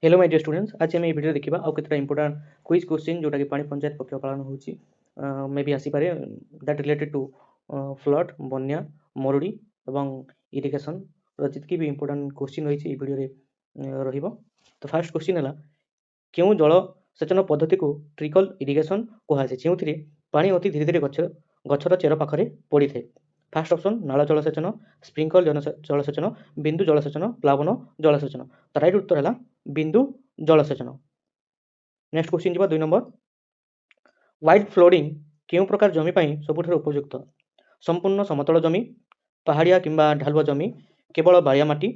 Hello my dear students, आज आम video देखा आउ केतटा इंपोर्टेंट क्विज क्वेश्चन जोटा कि पानी पंचायत पक्ष पालन होची मे बी आसीपे दैट रिलेटेड टू फ्लड बन्या मरुड़ी एवं इरिगेशन जितकी भी इंपोर्टेंट क्वेश्चन रही भिडियो रहिबो। तो फास्ट क्वेश्चन है क्यों जलसेचन पद्धति को ट्रिकल इरिगेशन कहुए जो पानी अति धीरे धीरे गछर चेर पाखे पड़ी थाए। फास्ट ऑप्शन नाला जलसेचन, स्प्रिंकल जलसेचन, बिंदु जलसेचन, प्लावन जलसेचन। तो राइट उत्तर है बिंदु जलसेचन। नेक्स्ट क्वेश्चन जी 2 नंबर, व्हाइट फ्लोडिंग क्यों प्रकार जमी सबुठार उपयुक्त? संपूर्ण समतल जमी, पहाड़िया किंबा ढालुआ जमी, केवल बारिया माटी,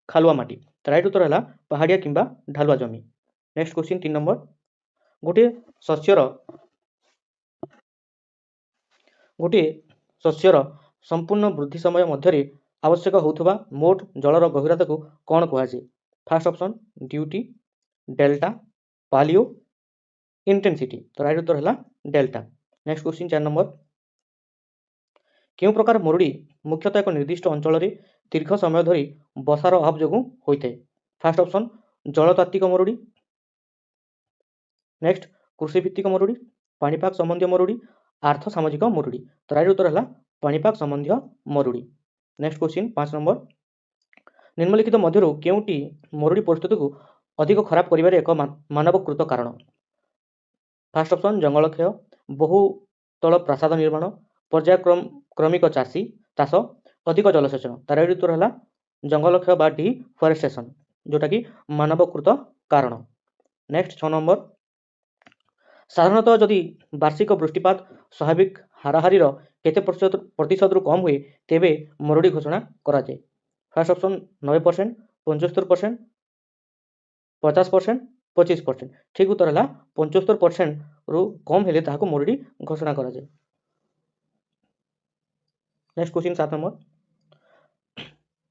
खालुआ माटी। तो राइट उत्तर है पहाड़िया किंबा ढालुआ जमी। नेक्स्ट क्वेश्चन 3 नंबर, गोटे शस्यर संपूर्ण वृद्धि समय मध्य आवश्यक होउथबा मोट जलर गभीरता को कौन कहुए? फास्ट ऑप्शन ड्यूटी, डेल्टा, पालियो, इंटेंसिटी। तो राइट उत्तर है डेल्टा। नेक्स्ट क्वेश्चन 4 नंबर, क्यों प्रकार मरुड़ी मुख्यतः एक निर्दिष्ट अंचल दीर्घ समय धरी बसार अभाव जो होता है? फास्ट ऑप्शन जलतात्विक मरुड़ी, नेक्स्ट कृषिभित्तिक मरुड़ी, पाणीपाग संबंधी मरुड़ी, आर्थ सामाजिक मरुड़ी। तो राइट उत्तर है पाणीपाग संबंधी मरुड़ी। नेक्स्ट क्वेश्चन 5 नंबर, निम्नलिखित मध्य केउटी मरुड़ी परिस्थिति को अधिक खराब करिवारे एक मानवकृत कारण? फास्ट ऑप्शन जंगल क्षय, बहुतल प्रासाद निर्माण, पर्यायक्रमिक चाष, अधिक जलसेचन। तार राइट उत्तर है जंगल क्षय बा डिफरेस्टेशन जोटा कि मानवकृत कारण। नेक्स्ट 6 नंबर, साधारणतः जदि वार्षिक वृष्टिपात स्वाभाविक हाराहारीर केते प्रतिशत कम हुए तेबे मरुड़ी घोषणा करा जाए? Fast option 90%, 75%, 50%, 25%। ठीक उत्तर है 75% रु कम हेले ताहाको मरुड़ी घोषणा करा जाए। नेक्स्ट क्वेश्चन 7 नंबर,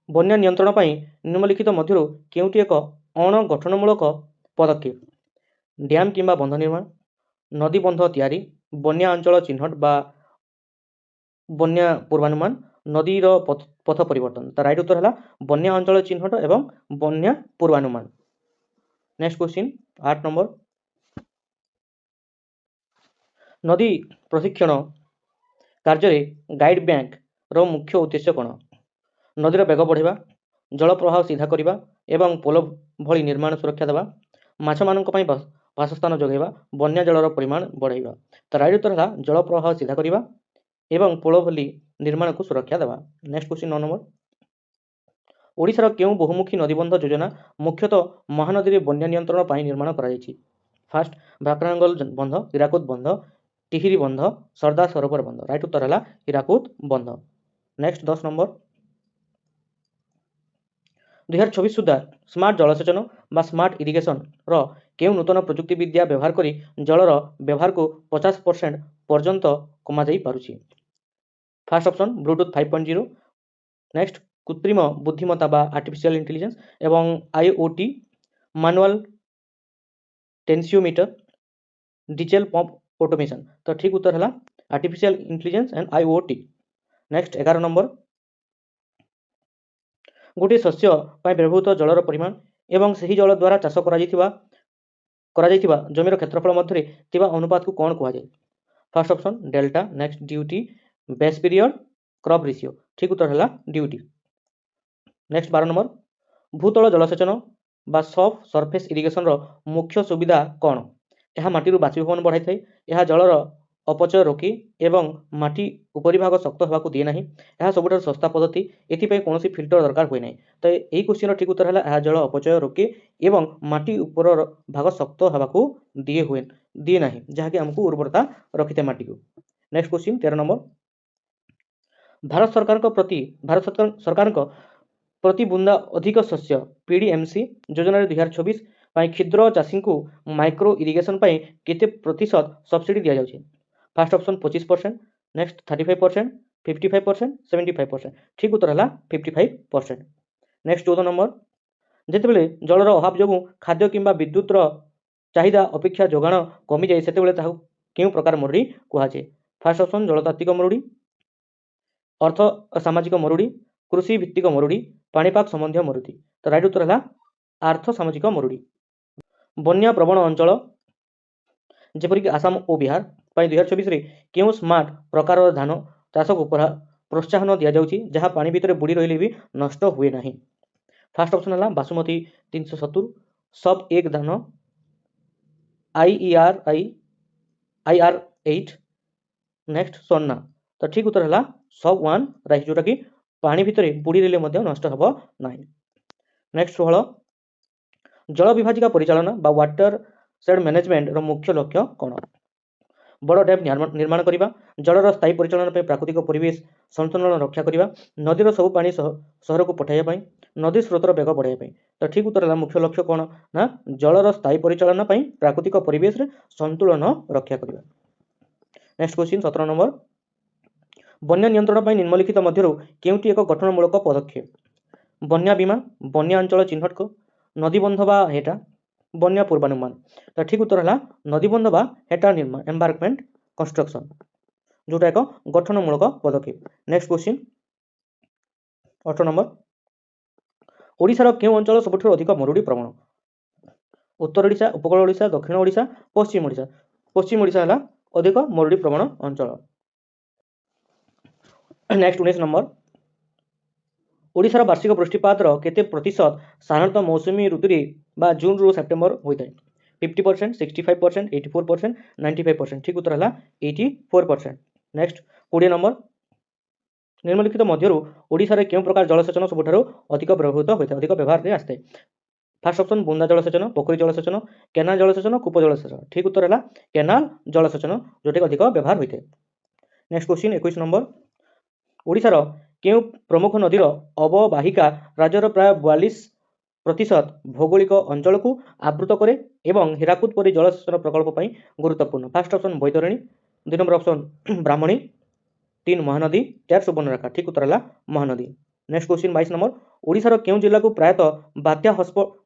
बन्या नियंत्रण पर निम्नलिखित मध्य केउटी एक अण गठनमूलक पदक्षेप? डैम किंबा बंध निर्माण, नदी बंध तैयारी, बन्या अंचल चिन्हट बा बन्या पूर्वानुमान, नदीर पथ परिवर्तन। तो राइट उत्तर है बन्या अंचल चिन्हट एवं बन्या पूर्वानुमान। नेक्स्ट क्वेश्चन 8 नंबर, नदी प्रशिक्षण कार्य गाइड बैंक रो मुख्य उद्देश्य कौन? नदीर बेग बढ़ावा, जल प्रवाह सीधा करवा एवं पोल भली निर्माण सुरक्षा देवा, माछ मानक पई बासस्थान जोगाइबा, बन्या जलर परिमाण बढ़ाइबा। तो राइट उत्तर है जल प्रवाह सीधा करवा एवं पोल भली निर्माण को सुरक्षा देवा। नेक्स्ट क्वेश्चन 9 नंबर, ओडिशार केउं बहुमुखी नदीबंध योजना मुख्यतः महानदी बन्या नियंत्रण पर निर्माण करा जायछि? फास्ट भाक्रांगल बंध, हीराकुद बंध, टिहिरी बंध, सरदार सरोवर बंध। राइट उत्तर है हीराकुद बंध। नेक्स्ट 10 नंबर, 2024 सुधा स्मार्ट जलसेचन बा स्मार्ट इरिगेशन रो केउं नूतन प्रजुक्ति विद्या व्यवहार करी जलर व्यवहार को 50% पर्यंत कमा जाई पारुछि? फास्ट ऑप्शन ब्लूटूथ 5.0, नेक्स्ट कृत्रिम बुद्धिमत्ता बा आर्टिफिशियल इंटेलिजेंस एवं IoT, manual tensiometer, diesel pump automation. तो ठीक उत्तर है artificial intelligence and IoT. Next 11 number, गोटे शस्य व्यवहृत जलर परिमाण एवं सही जल द्वारा चाष जमीर क्षेत्रफल मध्य थिबा अनुपात को कौन कहुए? First option delta, next duty, base period, crop ratio. ठीक उत्तर है ड्यूटी। नेक्स्ट 12 नंबर, भूतल जलसेचन बा सब सरफेस इरिगेशन रो मुख्य सुविधा कौन? यह माटी बाष्पीभवन बढ़ाई थाए, यह जलर अपचय रोके एवं माटी उपरी भाग शक्त होगा दिए ना, यह सब सस्ता पद्धति, एपाई कौन फिल्टर दरकार हुए ना। तो यही क्वेश्चन ठीक उत्तर है यह जल अपचय रोके एवं माटी उपर भाग शक्त होगा दिए ना, जहाँकि आमको उर्वरता रखी था माटी को। नेक्स्ट क्वेश्चन 13 नंबर, भारत सरकार प्रति बुंदा अधिक शस्य पीडीएमसी योजना 2024 क्षुद्र चाषी को माइक्रो इरिगेशन केते प्रतिशत सब्सिडी दिया जाउछि? Fast option 25%, next 35%, 55%, 75%। ठीक उत्तर है 55%। नेक्स्ट 14 नंबर, जितेबाला जलर अभाव जो खाद्य किंबा विद्युत चाहिदा अपेक्षा जोगाण कमी जाए से क्यों प्रकार मरुड़ी कहुए? फास्ट ऑप्शन जलतात्विक मरुड़ी, अर्थ सामाजिक मरुड़ी, कृषि भित्तिक मरुड़ी, पाणीपाग संबंधी मरुड़ी। तो राइट उत्तर है आर्थ सामाजिक मरुड़ी। ବନ୍ୟା ପ୍ରବଣ ଅଞ୍ଚଳ ଯେପରିକି ଆସାମ ଓ ବିହାର ପାଇଁ 2024ରେ କେଉଁ ସ୍ମାର୍ଟ ପ୍ରକାରର ଧାନ ଚାଷକୁ ପ୍ରୋତ୍ସାହନ ଦିଆଯାଉଛି ଯାହା ପାଣି ଭିତରେ ବୁଡ଼ି ରହିଲେ ବି ନଷ୍ଟ ହୁଏ ନାହିଁ? ଫାର୍ଷ୍ଟ ଅପସନ୍ ହେଲା ବାସୁମତୀ 370, ସବ୍ ଏକ ଧାନ, IR8, ନେକ୍ସଟ ସ୍ୱର୍ଣ୍ଣା। ତ ଠିକ୍ ଉତ୍ତର ହେଲା ସବ୍ 1 ରାଇସ୍, ଯେଉଁଟାକି ପାଣି ଭିତରେ ବୁଡ଼ି ରହିଲେ ମଧ୍ୟ ନଷ୍ଟ ହେବ ନାହିଁ। ନେକ୍ସଟ 16, ଜଳ ବିଭାଜିକା ପରିଚାଳନା ବା ୱାଟର ସେଡ୍ ମ୍ୟାନେଜମେଣ୍ଟର ମୁଖ୍ୟ ଲକ୍ଷ୍ୟ କ'ଣ? ବଡ଼ ଡ୍ୟାମ୍ ନିର୍ମାଣ କରିବା, ଜଳର ସ୍ଥାୟୀ ପରିଚାଳନା ପାଇଁ ପ୍ରାକୃତିକ ପରିବେଶ ସନ୍ତୁଳନ ରକ୍ଷା କରିବା, ନଦୀର ସବୁ ପାଣି ସହରକୁ ପଠାଇବା ପାଇଁ, ନଦୀ ସ୍ରୋତର ବେଗ ବଢ଼ାଇବା ପାଇଁ। ତ ଠିକ୍ ଉତ୍ତର ହେଲା ମୁଖ୍ୟ ଲକ୍ଷ୍ୟ କ'ଣ ନା ଜଳର ସ୍ଥାୟୀ ପରିଚାଳନା ପାଇଁ ପ୍ରାକୃତିକ ପରିବେଶରେ ସନ୍ତୁଳନ ରକ୍ଷା କରିବା। ନେକ୍ସଟ କ୍ୱେଶ୍ଚିନ୍ 17 ନମ୍ବର, ବନ୍ୟା ନିୟନ୍ତ୍ରଣ ପାଇଁ ନିମ୍ନଲିଖିତ ମଧ୍ୟରୁ କେଉଁଟି ଏକ ଗଠନମୂଳକ ପଦକ୍ଷେପ? ବନ୍ୟା ବୀମା, ବନ୍ୟା ଅଞ୍ଚଳ ଚିହ୍ନଟ, ନଦୀବନ୍ଧ ବା ହେଟା, ବନ୍ୟା ପୂର୍ବାନୁମାନ। ତ ଠିକ୍ ଉତ୍ତର ହେଲା ନଦୀବନ୍ଧ ବା ହେଟା ନିର୍ମାଣ, ଏମ୍ବାର୍କମେଣ୍ଟ କନଷ୍ଟ୍ରକ୍ସନ, ଯେଉଁଟା ଏକ ଗଠନମୂଳକ ପଦକ୍ଷେପ। ନେକ୍ସଟ କ୍ୱେଶ୍ଚିନ୍ 18 ନମ୍ବର, ଓଡ଼ିଶାର କେଉଁ ଅଞ୍ଚଳ ସବୁଠାରୁ ଅଧିକ ମରୁଡ଼ି ପ୍ରବଣ? ଉତ୍ତର ଓଡ଼ିଶା, ଉପକୂଳ ଓଡ଼ିଶା, ଦକ୍ଷିଣ ଓଡ଼ିଶା, ପଶ୍ଚିମ ଓଡ଼ିଶା। ପଶ୍ଚିମ ଓଡ଼ିଶା ହେଲା ଅଧିକ ମରୁଡ଼ି ପ୍ରବଣ ଅଞ୍ଚଳ। ନେକ୍ସଟ 19 ନମ୍ବର, ଓଡ଼ିଶାର ବାର୍ଷିକ ବୃଷ୍ଟିପାତର କେତେ ପ୍ରତିଶତ ସାଧାରଣତଃ ମୌସୁମୀ ଋତୁରେ ବା ଜୁନରୁ ସେପ୍ଟେମ୍ବର ହୋଇଥାଏ? 50%, 65%, 84%, 95%। ଠିକ୍ ଉତ୍ତର ହେଲା 84%। ନେକ୍ସଟ 20 ନମ୍ବର, ନିମ୍ନଲିଖିତ ମଧ୍ୟରୁ ଓଡ଼ିଶାରେ କେଉଁ ପ୍ରକାର ଜଳସେଚନ ସବୁଠାରୁ ଅଧିକ ବ୍ୟବହୃତ ହୋଇଥାଏ, ଅଧିକ ବ୍ୟବହାରରେ ଆସିଥାଏ? ଫାର୍ଷ୍ଟ ଅପସନ୍ ବୁନ୍ଦା ଜଳସେଚନ, ପୋଖରୀ ଜଳସେଚନ, କେନାଲ ଜଳସେଚନ, କୂପ ଜଳସେଚନ। ଠିକ୍ ଉତ୍ତର ହେଲା କେନାଲ ଜଳସେଚନ, ଯେଉଁଟାକି ଅଧିକ ବ୍ୟବହାର ହୋଇଥାଏ। ନେକ୍ସଟ କ୍ୱେଶ୍ଚିନ୍ 21 ନମ୍ବର, ଓଡ଼ିଶାର କେଉଁ ପ୍ରମୁଖ ନଦୀର ଅବବାହିକା ରାଜ୍ୟର ପ୍ରାୟ 42% ଭୌଗୋଳିକ ଅଞ୍ଚଳକୁ ଆବୃତ କରେ ଏବଂ ହୀରାକୁଦ ପରି ଜଳସେଚନ ପ୍ରକଳ୍ପ ପାଇଁ ଗୁରୁତ୍ୱପୂର୍ଣ୍ଣ? First option Baitarani, 2 number option Brahmani, 3 Mahanadi, 4 Subarnarekha. ଠିକ୍ ଉତ୍ତର ହେଲା ମହାନଦୀ। ନେକ୍ସଟ କ୍ୱେଶ୍ଚିନ୍ 22 ନମ୍ବର, ଓଡ଼ିଶାର କେଉଁ ଜିଲ୍ଲାକୁ ପ୍ରାୟତଃ ବାତ୍ୟା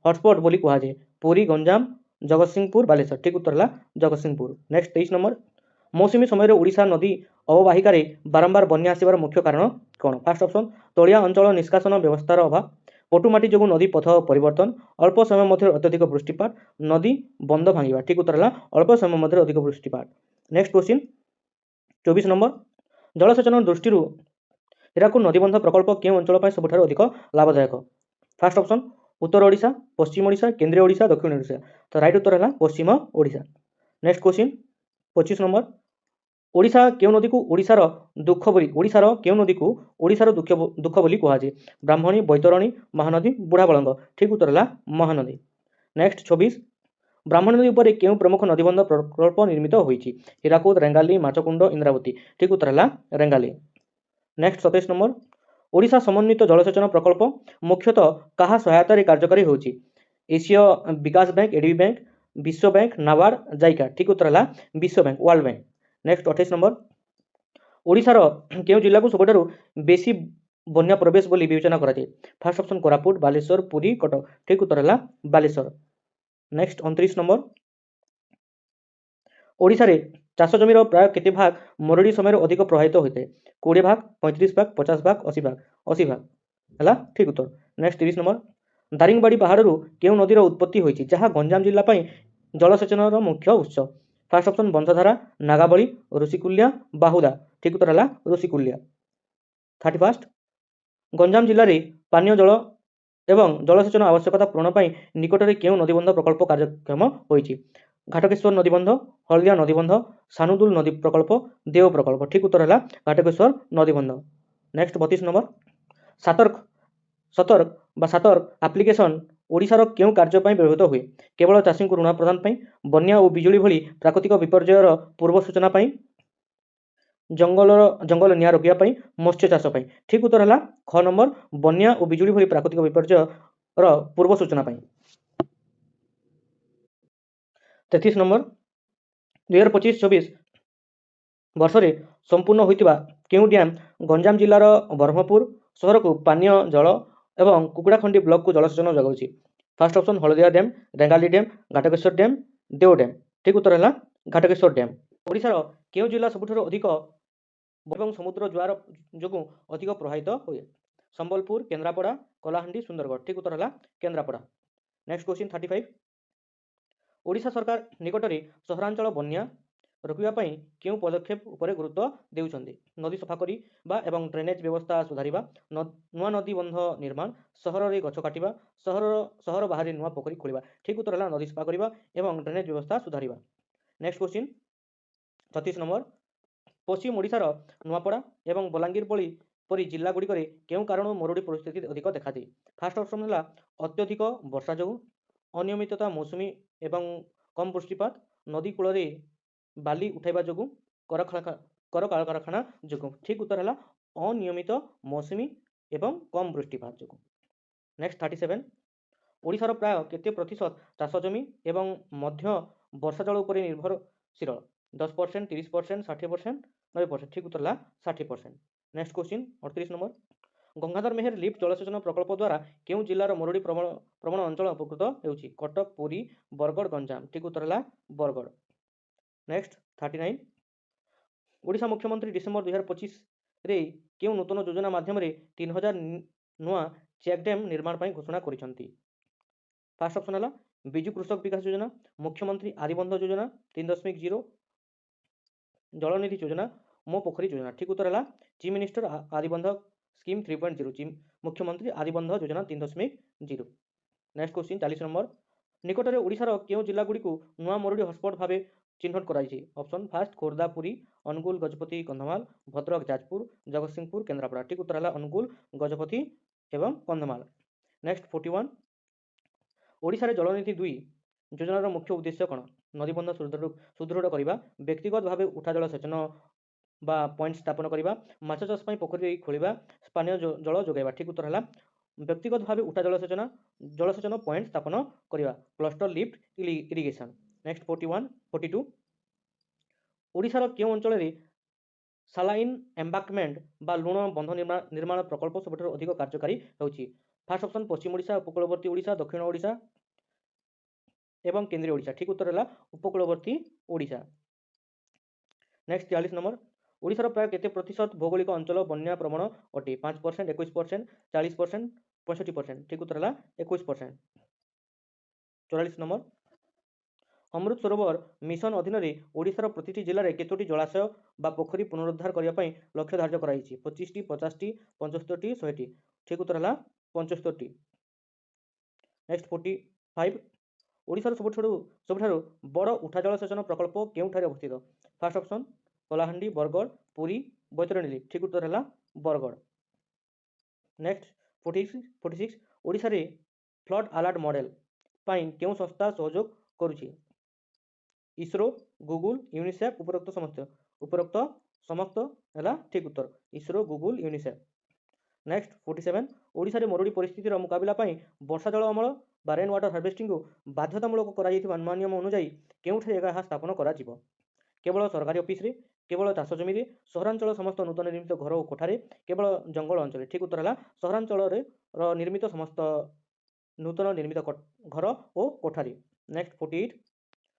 ହଟସ୍ପଟ୍ ବୋଲି କୁହାଯାଏ? ପୁରୀ, ଗଞ୍ଜାମ, ଜଗତସିଂହପୁର, ବାଲେଶ୍ୱର। ଠିକ୍ ଉତ୍ତର ହେଲା ଜଗତସିଂହପୁର। ନେକ୍ସଟ 23 ନମ୍ବର, ମୌସୁମୀ ସମୟରେ ଓଡ଼ିଶା ନଦୀ ଅବବାହିକାରେ ବାରମ୍ବାର ବନ୍ୟା ଆସିବାର ମୁଖ୍ୟ କାରଣ କ'ଣ? ଫାର୍ଷ୍ଟ ଅପସନ୍ ତଳିଆ ଅଞ୍ଚଳ ନିଷ୍କାସନ ବ୍ୟବସ୍ଥାର ଅଭାବ, ପଟୁମାଟି ଯୋଗୁଁ ନଦୀ ପଥ ପରିବର୍ତ୍ତନ, ଅଳ୍ପ ସମୟ ମଧ୍ୟରେ ଅତ୍ୟଧିକ ବୃଷ୍ଟିପାତ, ନଦୀ ବନ୍ଧ ଭାଙ୍ଗିବା। ଠିକ୍ ଉତ୍ତର ହେଲା ଅଳ୍ପ ସମୟ ମଧ୍ୟରେ ଅଧିକ ବୃଷ୍ଟିପାତ। ନେକ୍ସଟ କ୍ୱେଶ୍ଚିନ୍ 24 ନମ୍ବର, ଜଳସେଚନ ଦୃଷ୍ଟିରୁ ହୀରାକୁଦ ନଦୀବନ୍ଧ ପ୍ରକଳ୍ପ କେଉଁ ଅଞ୍ଚଳ ପାଇଁ ସବୁଠାରୁ ଅଧିକ ଲାଭଦାୟକ? ଫାର୍ଷ୍ଟ ଅପସନ୍ ଉତ୍ତର ଓଡ଼ିଶା, ପଶ୍ଚିମ ଓଡ଼ିଶା, କେନ୍ଦ୍ରୀୟ ଓଡ଼ିଶା, ଦକ୍ଷିଣ ଓଡ଼ିଶା। ତ ରାଇଟ୍ ଉତ୍ତର ହେଲା ପଶ୍ଚିମ Odisha. Next question 25 number, Odisha କେଉଁ ନଦୀକୁ ଓଡ଼ିଶାର ଦୁଃଖ ବୋଲି କୁହାଯାଏ? ବ୍ରାହ୍ମଣୀ, ବୈତରଣୀ, ମହାନଦୀ, ବୁଢ଼ାବଳଙ୍ଗ। ଠିକ୍ ଉତ୍ତର ହେଲା ମହାନଦୀ। ନେକ୍ସଟ 26, ବ୍ରାହ୍ମଣୀ ନଦୀ ଉପରେ କେଉଁ ପ୍ରମୁଖ ନଦୀବନ୍ଧ ପ୍ରକଳ୍ପ ନିର୍ମିତ ହୋଇଛି? ହୀରାକୁଦ, ରେଙ୍ଗାଲି, ମାଛକୁଣ୍ଡ, ଇନ୍ଦ୍ରାବତୀ। ଠିକ୍ ଉତ୍ତର ହେଲା ରେଙ୍ଗାଲି। ନେକ୍ସଟ 27 ନମ୍ବର, ଓଡ଼ିଶା ସମନ୍ୱିତ ଜଳସେଚନ ପ୍ରକଳ୍ପ ମୁଖ୍ୟତଃ କାହା ସହାୟତାରେ କାର୍ଯ୍ୟକାରୀ ହେଉଛି? ଏସୀୟ ବିକାଶ ବ୍ୟାଙ୍କ, ଏଡିବି ବ୍ୟାଙ୍କ, ବିଶ୍ୱ ବ୍ୟାଙ୍କ, ନାବାର୍ଡ, ଜାଇକା। ଠିକ୍ ଉତ୍ତର ହେଲା ବିଶ୍ୱ bank, world bank. Next 28 number, ଓଡ଼ିଶାର କେଉଁ ଜିଲ୍ଲାକୁ ସବୁଠାରୁ ବେଶୀ ବନ୍ୟା ପ୍ରବେଶ ବୋଲି ବିବେଚନା କରାଯାଏ? First option Koraput, Baleswar, Puri, Cuttack. ଠିକ୍ ଉତ୍ତର ହେଲା ବାଲେଶ୍ୱର। ନେକ୍ସଟ 29 ନମ୍ବର, ଓଡ଼ିଶାରେ ଚାଷ ଜମିର ପ୍ରାୟ କେତେ ଭାଗ ମରୁଡ଼ି ସମୟରେ ଅଧିକ ପ୍ରଭାବିତ ହୋଇଥାଏ? 20 ଭାଗ, 35 ଭାଗ, 50 ଭାଗ, 80 ଭାଗ। 80 ଭାଗ ହେଲା ଠିକ୍ ଉତ୍ତର। ନେକ୍ସଟ 30 ନମ୍ବର, ଦାରିଙ୍ଗବାଡ଼ି ପାହାଡ଼ରୁ କେଉଁ ନଦୀର ଉତ୍ପତ୍ତି ହୋଇଛି ଯାହା ଗଞ୍ଜାମ ଜିଲ୍ଲା ପାଇଁ ଜଳସେଚନର ମୁଖ୍ୟ ଉତ୍ସ? ଫାର୍ଷ୍ଟ ଅପସନ୍ ବଂଶଧାରା, ନାଗାବଳୀ, ଋଷିକୁଲ୍ୟା, ବାହୁଦା। ଠିକ୍ ଉତ୍ତର ହେଲା ଋଷିକୁଲ୍ୟା। 31, ଗଞ୍ଜାମ ଜିଲ୍ଲାରେ ପାନୀୟ ଜଳ ଏବଂ ଜଳସେଚନ ଆବଶ୍ୟକତା ପୂରଣ ପାଇଁ ନିକଟରେ କେଉଁ ନଦୀବନ୍ଧ ପ୍ରକଳ୍ପ କାର୍ଯ୍ୟକ୍ଷମ ହୋଇଛି? ଘାଟକେଶ୍ୱର ନଦୀବନ୍ଧ, ହଳଦିଆ ନଦୀବନ୍ଧ, ସାନୁଦୁଲ ନଦୀ ପ୍ରକଳ୍ପ, ଦେଓ ପ୍ରକଳ୍ପ। ଠିକ୍ ଉତ୍ତର ହେଲା ଘାଟକେଶ୍ୱର ନଦୀବନ୍ଧ। ନେକ୍ସଟ 32 ନମ୍ବର, ସତର୍କ ଆପ୍ଲିକେସନ ଓଡ଼ିଶାର କେଉଁ କାର୍ଯ୍ୟ ପାଇଁ ବ୍ୟବହୃତ ହୁଏ? କେବଳ ଚାଷୀଙ୍କୁ ଋଣ ପ୍ରଦାନ ପାଇଁ, ବନ୍ୟା ଓ ବିଜୁଳି ଭଳି ପ୍ରାକୃତିକ ବିପର୍ଯ୍ୟୟର ପୂର୍ବ ସୂଚନା ପାଇଁ, ଜଙ୍ଗଲ ନିଆଁ ରୋକିବା ପାଇଁ, ମତ୍ସ୍ୟ ଚାଷ ପାଇଁ। ଠିକ୍ ଉତ୍ତର ହେଲା ଖ ନମ୍ବର ବନ୍ୟା ଓ ବିଜୁଳି ଭଳି ପ୍ରାକୃତିକ ବିପର୍ଯ୍ୟୟର ପୂର୍ବ ସୂଚନା ପାଇଁ। 33 ନମ୍ବର, 2025-26 ବର୍ଷରେ ସମ୍ପୂର୍ଣ୍ଣ ହୋଇଥିବା କେଉଁ ଡ୍ୟାମ୍ ଗଞ୍ଜାମ ଜିଲ୍ଲାର ବ୍ରହ୍ମପୁର ସହରକୁ ପାନୀୟ ଜଳ ଏବଂ କୁକୁଡ଼ାଖଣ୍ଡି ବ୍ଲକକୁ ଜଳସେଚନ ଯୋଗାଉଛି? First option Haladia dam, Rengali dam, Ghatakeshwar dam, Deo dam. ଠିକ୍ ଉତ୍ତର ହେଲା ଘାଟକେଶ୍ୱର ଡ୍ୟାମ୍। ଓଡ଼ିଶାର କେଉଁ ଜିଲ୍ଲା ସବୁଠାରୁ ଅଧିକ ଏବଂ ସମୁଦ୍ର ଜୁଆର ଯୋଗୁଁ ଅଧିକ ପ୍ରଭାବିତ ହୁଏ? ସମ୍ବଲପୁର, କେନ୍ଦ୍ରାପଡ଼ା, କଳାହାଣ୍ଡି, ସୁନ୍ଦରଗଡ଼। ଠିକ୍ ଉତ୍ତର ହେଲା କେନ୍ଦ୍ରାପଡ଼ା। ନେକ୍ସଟ କ୍ୱେଶ୍ଚିନ୍ 35, ଓଡ଼ିଶା ସରକାର ନିକଟରେ ସହରାଞ୍ଚଳ ବନ୍ୟା ରୋକିବା ପାଇଁ କେଉଁ ପଦକ୍ଷେପ ଉପରେ ଗୁରୁତ୍ୱ ଦେଉଛନ୍ତି? ନଦୀ ସଫା କରିବା ଏବଂ ଡ୍ରେନେଜ ବ୍ୟବସ୍ଥା ସୁଧାରିବା, ନୂଆ ନଦୀ ବନ୍ଧ ନିର୍ମାଣ, ସହରରେ ଗଛ କାଟିବା, ସହର ବାହାରେ ନୂଆ ପୋଖରୀ ଖୋଳିବା। ଠିକ୍ ଉତ୍ତର ହେଲା ନଦୀ ସଫା କରିବା ଏବଂ ଡ୍ରେନେଜ ବ୍ୟବସ୍ଥା ସୁଧାରିବା। Next question 36 number. ପଶ୍ଚିମ ଓଡ଼ିଶାର ନୂଆପଡ଼ା ଏବଂ ବଲାଙ୍ଗୀର ପରି ଜିଲ୍ଲାଗୁଡ଼ିକରେ କେଉଁ କାରଣରୁ ମରୁଡ଼ି ପରିସ୍ଥିତି ଅଧିକ ଦେଖାଦିଏ? ଫାର୍ଷ୍ଟ ଅପସନ୍ ହେଲା ଅତ୍ୟଧିକ ବର୍ଷା ଯୋଗୁଁ, ଅନିୟମିତତା ମୌସୁମୀ ଏବଂ କମ୍ ବୃଷ୍ଟିପାତ, ନଦୀ କୂଳରେ ବାଲି ଉଠାଇବା ଯୋଗୁଁ, କଳକାରଖାନା ଯୋଗୁଁ। ଠିକ୍ ଉତ୍ତର ହେଲା ଅନିୟମିତ ମୌସୁମୀ ଏବଂ କମ୍ ବୃଷ୍ଟିପାତ ଯୋଗୁଁ। ନେକ୍ସଟ 37। ଓଡ଼ିଶାର ପ୍ରାୟ କେତେ ପ୍ରତିଶତ ଚାଷ ଜମି ଏବଂ ମଧ୍ୟ ବର୍ଷା ଜଳ ଉପରେ ନିର୍ଭରଶୀଳ? 10%, 30%, 60%, 90%। ଠିକ୍ ଉତ୍ତର ହେଲା 60%। Next question 38 number. Gangadhar Meher lift ଜଳସେଚନ ପ୍ରକଳ୍ପ ଦ୍ୱାରା କେଉଁ ଜିଲ୍ଲାର ମରୁଡ଼ି ପ୍ରବଣ ଅଞ୍ଚଳ ଉପକୃତ ହେଉଛି? କଟକ, ପୁରୀ, ବରଗଡ଼, ଗଞ୍ଜାମ। ଠିକ୍ ଉତ୍ତର ହେଲା ବରଗଡ଼। ନେକ୍ସଟ 39। ଓଡ଼ିଶା ମୁଖ୍ୟମନ୍ତ୍ରୀ ଡିସେମ୍ବର 2025ରେ କେଉଁ ନୂତନ ଯୋଜନା ମାଧ୍ୟମରେ 3000 ନୂଆ ଚେକ୍ ଡ୍ୟାମ୍ ନିର୍ମାଣ ପାଇଁ ଘୋଷଣା କରିଛନ୍ତି? ଫାର୍ଷ୍ଟ ଅପସନ୍ ହେଲା ବିଜୁ କୃଷକ ବିକାଶ ଯୋଜନା, ମୁଖ୍ୟମନ୍ତ୍ରୀ ଆଦିବନ୍ଧ ଯୋଜନା, 3.0 ଜଳନିଧି ଯୋଜନା, ମୋ ପୋଖରୀ ଯୋଜନା। ଠିକ୍ ଉତ୍ତର ହେଲା ଚିଫ୍ ମିନିଷ୍ଟର ଆଦିବନ୍ଧ ସ୍କିମ୍ 3.0, ମୁଖ୍ୟମନ୍ତ୍ରୀ ଆଦିବନ୍ଧ ଯୋଜନା 3.0। Next question 40 number. ନିକଟରେ ଓଡ଼ିଶାର କେଉଁ ଜିଲ୍ଲାଗୁଡ଼ିକୁ ନୂଆ ମରୁଡ଼ି ହଟସ୍ପଟ୍ ଭାବେ ଚିହ୍ନଟ କରାଯାଇଛି? Option first Khordha, Puri, Angul, Gajapati, Kandhamal, Bhadrak, Jajpur, Jagatsinghpur, Kendrapara. ଠିକ୍ ଉତ୍ତର ହେଲା ଅନୁଗୁଳ, ଗଜପତି ଏବଂ କନ୍ଧମାଳ। ନେକ୍ସଟ 41। ଓଡ଼ିଶାରେ ଜଳନିଧି 2 ଯୋଜନାର ମୁଖ୍ୟ ଉଦ୍ଦେଶ୍ୟ କ'ଣ? ନଦୀବନ୍ଧ ସୁଦୃଢ଼ କରିବା, ବ୍ୟକ୍ତିଗତ ଭାବେ ଉଠା ଜଳ ସେଚନ ବା ପଏଣ୍ଟ ସ୍ଥାପନ କରିବା, ମାଛ ଚାଷ ପାଇଁ ପୋଖରୀ ଖୋଳିବା, ପାନୀୟ ଜଳ ଯୋଗାଇବା। ଠିକ୍ ଉତ୍ତର ହେଲା ବ୍ୟକ୍ତିଗତ ଭାବେ ଉଠା ଜଳସେଚନ ପଏଣ୍ଟ ସ୍ଥାପନ କରିବା, କ୍ଲଷ୍ଟର ଲିଫ୍ଟ ଇରିଗେସନ୍। ନେକ୍ସଟ 42। ଓଡ଼ିଶାର କେଉଁ ଅଞ୍ଚଳରେ ସାଲାଇନ୍ ଏମ୍ବାଙ୍କମେଣ୍ଟ ବା ଲୁଣ ବନ୍ଧ ନିର୍ମାଣ ପ୍ରକଳ୍ପ ସବୁଠାରୁ ଅଧିକ କାର୍ଯ୍ୟକାରୀ ହେଉଛି? ଫାର୍ଷ୍ଟ ଅପସନ୍ ପଶ୍ଚିମ ଓଡ଼ିଶା, ଉପକୂଳବର୍ତ୍ତୀ ଓଡ଼ିଶା, ଦକ୍ଷିଣ ଓଡ଼ିଶା ଏବଂ କେନ୍ଦ୍ରୀୟ ଓଡ଼ିଶା। ଠିକ୍ ଉତ୍ତର ହେଲା ଉପକୂଳବର୍ତ୍ତୀ ଓଡ଼ିଶା। Next 43 number. ଓଡ଼ିଶାର ପ୍ରାୟ କେତେ ପ୍ରତିଶତ ଭୌଗୋଳିକ ଅଞ୍ଚଳ ବନ୍ୟା ପ୍ରବଣ ଅଟେ? 5%, 21%, 40%, 65%। ଠିକ୍ ଉତ୍ତର ହେଲା 21%। 44 ନମ୍ବର। ଅମୃତ ସରୋବର ମିଶନ ଅଧୀନରେ ଓଡ଼ିଶାର ପ୍ରତିଟି ଜିଲ୍ଲାରେ କେତୋଟି ଜଳାଶୟ ବା ପୋଖରୀ ପୁନରୁଦ୍ଧାର କରିବା ପାଇଁ ଲକ୍ଷ୍ୟ ଧାର୍ଯ୍ୟ କରାଯାଇଛି? 25ଟି, 50ଟି, 75ଟି, 100ଟି। ଠିକ୍ ଉତ୍ତର ହେଲା 75ଟି। ନେକ୍ସଟ 45। ଓଡ଼ିଶାର ସବୁଠାରୁ ବଡ଼ ଉଠା ଜଳସେଚନ ପ୍ରକଳ୍ପ କେଉଁଠାରେ ଅବସ୍ଥିତ? First option Kalahandi, Bargarh, Puri, Baitarani. ଠିକ୍ ଉତ୍ତର ହେଲା ବରଗଡ଼। ନେକ୍ସଟ 46। ଓଡ଼ିଶାରେ ଫ୍ଲଡ୍ ଆଲର୍ଟ ମଡେଲ ପାଇଁ କେଉଁ ସଂସ୍ଥା ସହଯୋଗ କରୁଛି? ଇସ୍ରୋ, ଗୁଗୁଲ, ୟୁନିସେଫ୍, ଉପରୋକ୍ତ ସମସ୍ତ ହେଲା ଠିକ୍ ଉତ୍ତର ଇସ୍ରୋ, ଗୁଗୁଲ, ୟୁନିସେଫ୍। ନେକ୍ସଟ 47। ଓଡ଼ିଶାରେ ମରୁଡ଼ି ପରିସ୍ଥିତିର ମୁକାବିଲା ପାଇଁ ବର୍ଷା ଜଳ ଅମଳ ବା ରେନ୍ ୱାଟର ହାର୍ଭେଷ୍ଟିଂକୁ ବାଧ୍ୟତାମୂଳକ କରାଯାଇଥିବା ନୂଆ ନିୟମ ଅନୁଯାୟୀ କେଉଁଠାରେ ଏହା ସ୍ଥାପନ କରାଯିବ? କେବଳ ସରକାରୀ ଅଫିସରେ, କେବଳ ଚାଷ ଜମିରେ, ସହରାଞ୍ଚଳ ସମସ୍ତ ନୂତନ ନିର୍ମିତ ଘର ଓ କୋଠାରେ, କେବଳ ଜଙ୍ଗଲ ଅଞ୍ଚଳରେ। ଠିକ୍ ଉତ୍ତର ହେଲା ସହରାଞ୍ଚଳରେ ନିର୍ମିତ ସମସ୍ତ ନୂତନ ନିର୍ମିତ ଘର ଓ କୋଠାରେ। ନେକ୍ସଟ 48।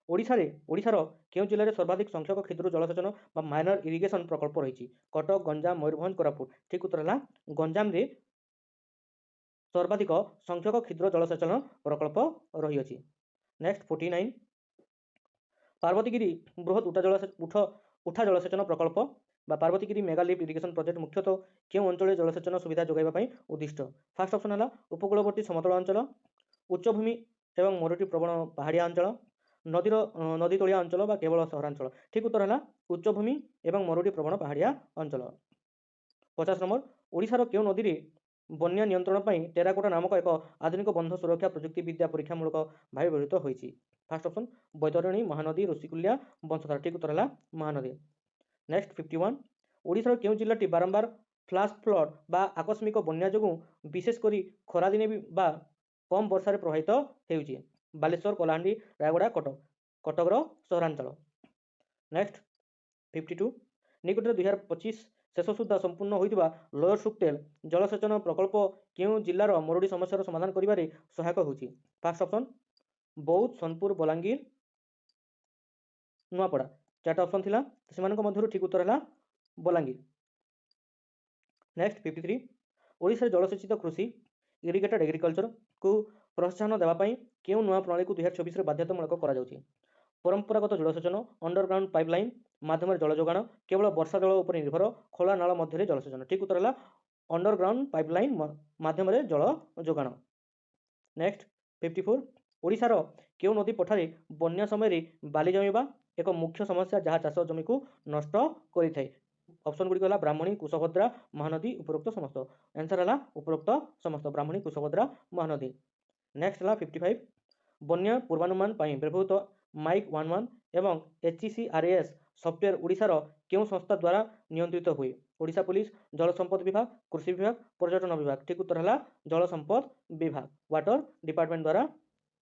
ଓଡ଼ିଶାର କେଉଁ ଜିଲ୍ଲାରେ ସର୍ବାଧିକ ସଂଖ୍ୟକ କ୍ଷୁଦ୍ର ଜଳସେଚନ ବା ମାଇନର ଇରିଗେସନ ପ୍ରକଳ୍ପ ରହିଛି? କଟକ, ଗଞ୍ଜାମ, ମୟୂରଭଞ୍ଜ, କୋରାପୁଟ। ଠିକ୍ ଉତ୍ତର ହେଲା ଗଞ୍ଜାମରେ ସର୍ବାଧିକ ସଂଖ୍ୟକ କ୍ଷୁଦ୍ର ଜଳସେଚନ ପ୍ରକଳ୍ପ ରହିଅଛି। ନେକ୍ସଟ 49। ପାର୍ବତୀଗିରି ବୃହତ ଉଠା ଜଳସେଚନ ପ୍ରକଳ୍ପ ବା Parbatigiri mega lift irrigation project ମୁଖ୍ୟତଃ କେଉଁ ଅଞ୍ଚଳରେ ଜଳସେଚନ ସୁବିଧା ଯୋଗାଇବା ପାଇଁ ଉଦ୍ଦିଷ୍ଟ? ଫାର୍ଷ୍ଟ ଅପସନ୍ ହେଲା ଉପକୂଳବର୍ତ୍ତୀ ସମତଳ ଅଞ୍ଚଳ, ଉଚ୍ଚଭୂମି ଏବଂ ମରୁଡ଼ି ପ୍ରବଣ ପାହାଡ଼ିଆ ଅଞ୍ଚଳ, ନଦୀ ତଳିଆ ଅଞ୍ଚଳ ବା କେବଳ ସହରାଞ୍ଚଳ। ଠିକ୍ ଉତ୍ତର ହେଲା ଉଚ୍ଚଭୂମି ଏବଂ ମରୁଡ଼ି ପ୍ରବଣ ପାହାଡ଼ିଆ ଅଞ୍ଚଳ। 50 ନମ୍ବର। ଓଡ଼ିଶାର କେଉଁ ନଦୀରେ ବନ୍ୟା ନିୟନ୍ତ୍ରଣ ପାଇଁ ଟେରାକୋଟା ନାମକ ଏକ ଆଧୁନିକ ବନ୍ଧ ସୁରକ୍ଷା ପ୍ରଯୁକ୍ତିବିଦ୍ୟା ପରୀକ୍ଷାମୂଳକ ଭାବେ ବ୍ୟବହୃତ ହୋଇଛି? ଫାର୍ଷ୍ଟ ଅପସନ୍ ବୈତରଣୀ, ମହାନଦୀ, ଋଷିକୁଲ୍ୟା, ବଂଶଧାରା। ଠିକ୍ ଉତ୍ତର ହେଲା ମହାନଦୀ। ନେକ୍ସଟ 51। ଓଡ଼ିଶାର କେଉଁ ଜିଲ୍ଲାଟି ବାରମ୍ବାର ଫ୍ଲାସ୍ ଫ୍ଲଡ୍ ବା ଆକସ୍ମିକ ବନ୍ୟା ଯୋଗୁଁ ବିଶେଷ କରି ଖରାଦିନେ ବା କମ୍ ବର୍ଷାରେ ପ୍ରଭାବିତ ହେଉଛି? ବାଲେଶ୍ୱର, କଳାହାଣ୍ଡି, ରାୟଗଡ଼ା, କଟକର ସହରାଞ୍ଚଳ। ନେକ୍ସଟ 52। ନିକଟରେ 2025 ଶେଷ ସୁଦ୍ଧା ସମ୍ପୂର୍ଣ୍ଣ ହୋଇଥିବା ଲୋୟର ସୁକ୍ତେଲ ଜଳସେଚନ ପ୍ରକଳ୍ପ କେଉଁ ଜିଲ୍ଲାର ମରୁଡ଼ି ସମସ୍ୟାର ସମାଧାନ କରିବାରେ ସହାୟକ ହେଉଛି? ଫାର୍ଷ୍ଟ ଅପସନ୍ ବୌଦ୍ଧ, ସୋନପୁର, ବଲାଙ୍ଗୀର, ନୂଆପଡ଼ା। 4ଟା ଅପସନ୍ ଥିଲା, ସେମାନଙ୍କ ମଧ୍ୟରୁ ଠିକ୍ ଉତ୍ତର ହେଲା ବଲାଙ୍ଗୀର। ନେକ୍ସଟ 53। ଓଡ଼ିଶାରେ ଜଳସେଚିତ କୃଷି ଇରିଗେଟେଡ୍ ଏଗ୍ରିକଲଚରକୁ ପ୍ରୋତ୍ସାହନ ଦେବା ପାଇଁ କେଉଁ ନୂଆ ପ୍ରଣାଳୀକୁ 2024ରେ ବାଧ୍ୟତାମୂଳକ କରାଯାଉଛି? ପରମ୍ପରାଗତ ଜଳସେଚନ, ଅଣ୍ଡରଗ୍ରାଉଣ୍ଡ ପାଇପଲାଇନ୍ ମାଧ୍ୟମରେ ଜଳ ଯୋଗାଣ, କେବଳ ବର୍ଷା ଜଳ ଉପରେ ନିର୍ଭର, ଖୋଲା ନାଳ ମଧ୍ୟରେ ଜଳସେଚନ। ଠିକ୍ ଉତ୍ତର ହେଲା ଅଣ୍ଡରଗ୍ରାଉଣ୍ଡ ପାଇପଲାଇନ୍ ମାଧ୍ୟମରେ ଜଳ ଯୋଗାଣ। ନେକ୍ସଟ 54, ଓଡ଼ିଶାର କେଉଁ ନଦୀ ପଠାରେ ବନ୍ୟା ସମୟରେ ବାଲି ଜମିବା ଏକ ମୁଖ୍ୟ ସମସ୍ୟା ଯାହା ଚାଷ ଜମିକୁ ନଷ୍ଟ କରିଥାଏ? ଅପସନ୍ ଗୁଡ଼ିକ ହେଲା ବ୍ରାହ୍ମଣୀ, କୁଶଭଦ୍ରା, ମହାନଦୀ, ଉପରୋକ୍ତ ସମସ୍ତ। ଆନ୍ସର ହେଲା ଉପରୋକ୍ତ ସମସ୍ତ, ବ୍ରାହ୍ମଣୀ, କୁଶଭଦ୍ରା, ମହାନଦୀ। ନେକ୍ସଟ ହେଲା 55, ବନ୍ୟା ପୂର୍ବାନୁମାନ ପାଇଁ ବ୍ୟବହୃତ ମାଇକ୍ 11 ଏବଂ HECRAS ସଫ୍ଟୱେର୍ ଓଡ଼ିଶାର କେଉଁ ସଂସ୍ଥା ଦ୍ୱାରା ନିୟନ୍ତ୍ରିତ ହୁଏ? ଓଡ଼ିଶା ପୁଲିସ, ଜଳ ସମ୍ପଦ ବିଭାଗ, କୃଷି ବିଭାଗ, ପର୍ଯ୍ୟଟନ ବିଭାଗ। ଠିକ୍ ଉତ୍ତର ହେଲା ଜଳ ସମ୍ପଦ ବିଭାଗ, ୱାଟର ଡିପାର୍ଟମେଣ୍ଟ ଦ୍ୱାରା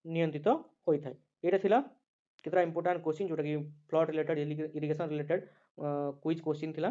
ନିୟନ୍ତ୍ରିତ ହୋଇଥାଏ। ଏଇଟା ଥିଲା କେତେଟା ଇମ୍ପୋର୍ଟାଣ୍ଟ କୋଶ୍ଚିନ୍, ଯେଉଁଟାକି flood related, irrigation related quiz question ଥିଲା।